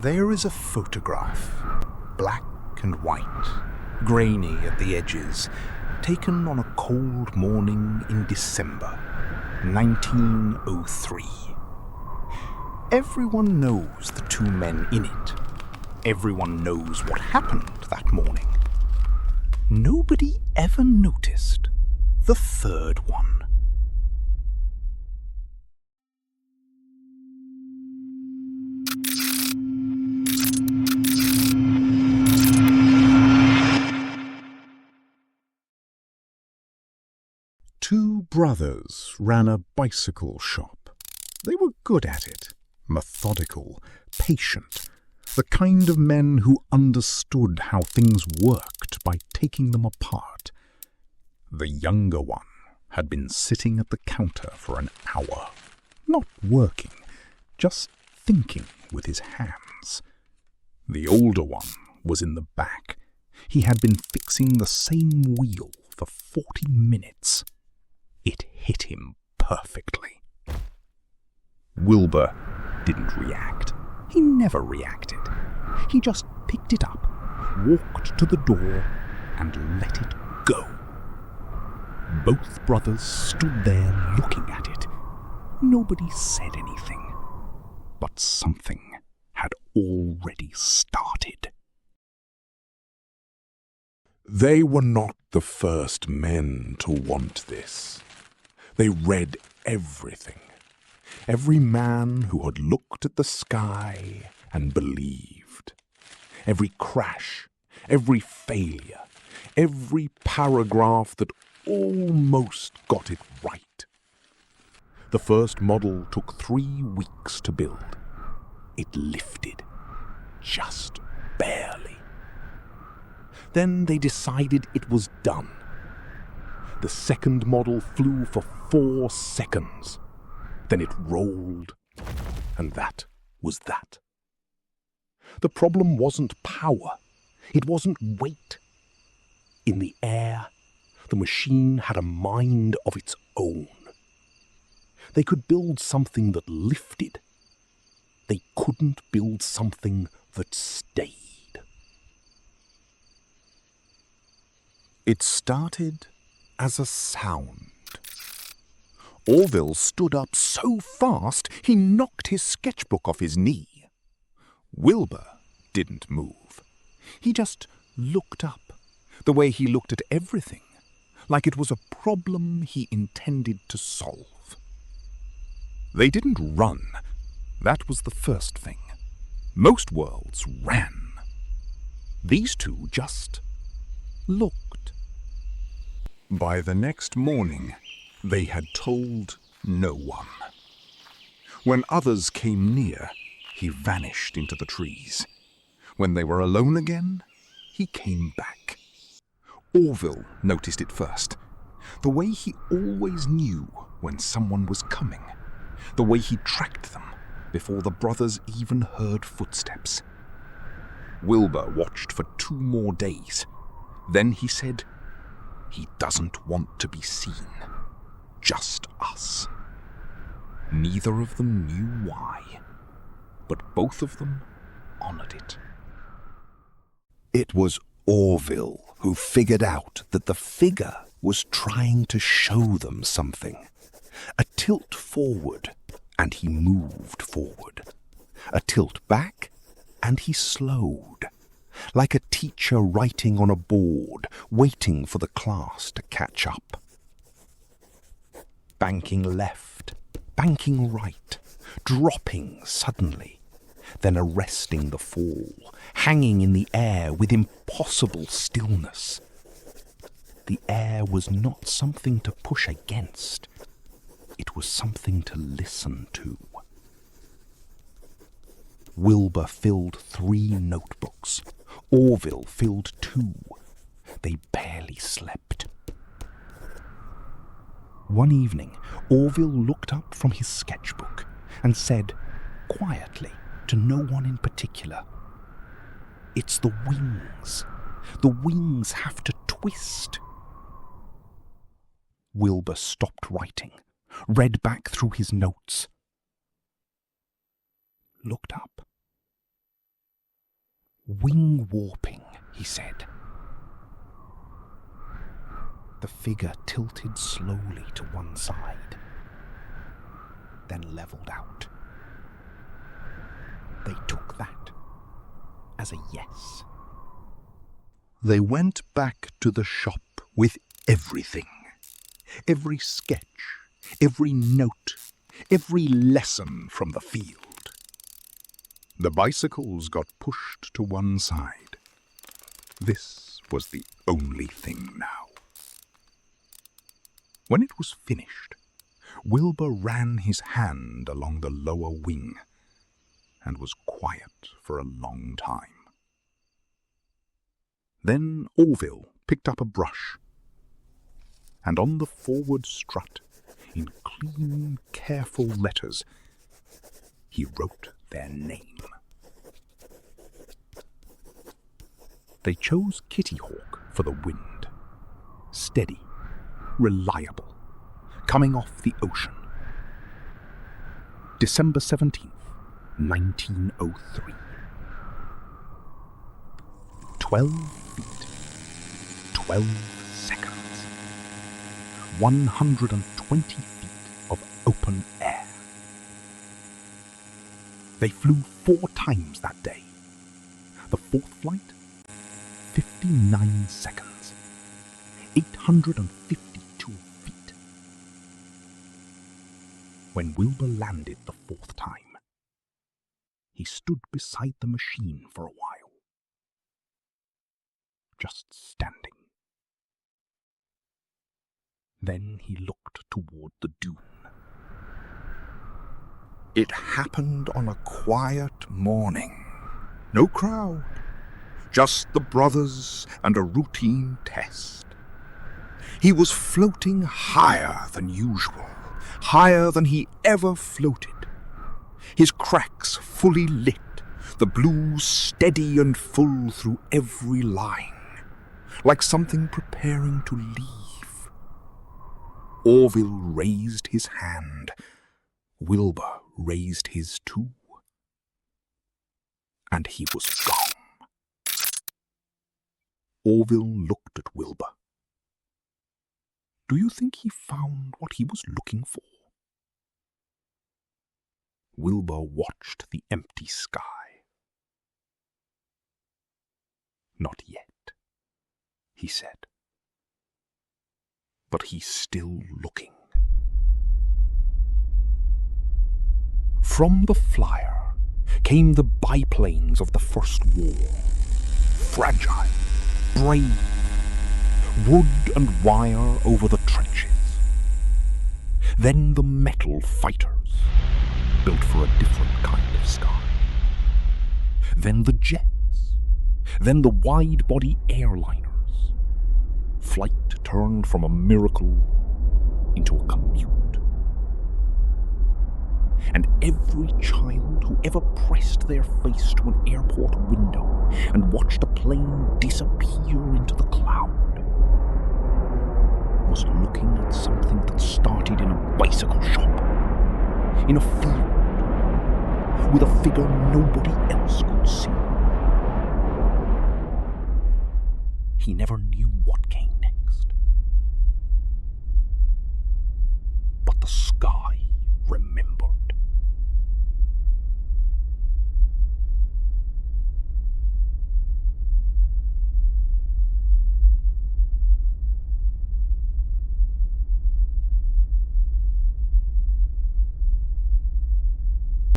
There is a photograph, black and white, grainy at the edges, taken on a cold morning in December, 1903. Everyone knows the two men in it. Everyone knows what happened that morning. Nobody ever noticed the third one. Two brothers ran a bicycle shop. They were good at it, methodical, patient, the kind of men who understood how things worked by taking them apart. The younger one had been sitting at the counter for an hour, not working, just thinking with his hands. The older one was in the back. He had been fixing the same wheel for 40 minutes. It hit him perfectly. Wilbur didn't react. He never reacted. He just picked it up, walked to the door, and let it go. Both brothers stood there looking at it. Nobody said anything, but something had already started. They were not the first men to want this. They read everything. Every man who had looked at the sky and believed. Every crash, every failure, every paragraph that almost got it right. The first model took 3 weeks to build. It lifted, just barely. Then they decided it was done. The second model flew for 4 seconds. Then it rolled, and that was that. The problem wasn't power. It wasn't weight. In the air, the machine had a mind of its own. They could build something that lifted. They couldn't build something that stayed. It started as a sound. Orville stood up so fast he knocked his sketchbook off his knee. Wilbur didn't move. He just looked up, the way he looked at everything, like it was a problem he intended to solve. They didn't run. That was the first thing. Most worlds ran. These two just looked. By the next morning, they had told no one. When others came near, he vanished into the trees. When they were alone again, he came back. Orville noticed it first. The way he always knew when someone was coming. The way he tracked them before the brothers even heard footsteps. Wilbur watched for 2 more days. Then he said, "He doesn't want to be seen. Just us." Neither of them knew why, but both of them honored it. It was Orville who figured out that the figure was trying to show them something. A tilt forward, and he moved forward. A tilt back, and he slowed, like a teacher writing on a board, waiting for the class to catch up. Banking left, banking right, dropping suddenly, then arresting the fall, hanging in the air with impossible stillness. The air was not something to push against. It was something to listen to. Wilbur filled 3 notebooks. Orville filled 2. They barely slept. One evening, Orville looked up from his sketchbook and said, quietly, to no one in particular, "It's the wings. The wings have to twist." Wilbur stopped writing, read back through his notes, looked up. Wing warping, he said. The figure tilted slowly to one side, then levelled out. They took that as a yes. They went back to the shop with everything. Every sketch, every note, every lesson from the field. The bicycles got pushed to one side. This was the only thing now. When it was finished, Wilbur ran his hand along the lower wing and was quiet for a long time. Then Orville picked up a brush, and on the forward strut, in clean, careful letters, he wrote their name. They chose Kittyhawk for the wind. Steady, reliable, coming off the ocean. December 17th, 1903. 12 feet, 12 seconds. 120 feet of open air. They flew 4 times that day. The 4th flight, 59 seconds. 852 feet. When Wilbur landed the 4th time, he stood beside the machine for a while, just standing. Then he looked toward the dune. It happened on a quiet morning. No crowd, just the brothers and a routine test. He was floating higher than usual, higher than he ever floated. His cracks fully lit, the blue steady and full through every line, like something preparing to leave. Orville raised his hand. Wilbur raised his too. And he was gone. Orville looked at Wilbur. Do you think he found what he was looking for? Wilbur watched the empty sky. Not yet, he said. But he's still looking. From the flyer came the biplanes of the First War. Fragile, brave, wood and wire over the trenches. Then the metal fighters, built for a different kind of sky. Then the jets. Then the wide-body airliners. Flight turned from a miracle into a commute. And every child who ever pressed their face to an airport window and watched a plane disappear into the cloud was looking at something that started in a bicycle shop, in a field, with a figure nobody else could see. He never knew what came next. But the sky remembered.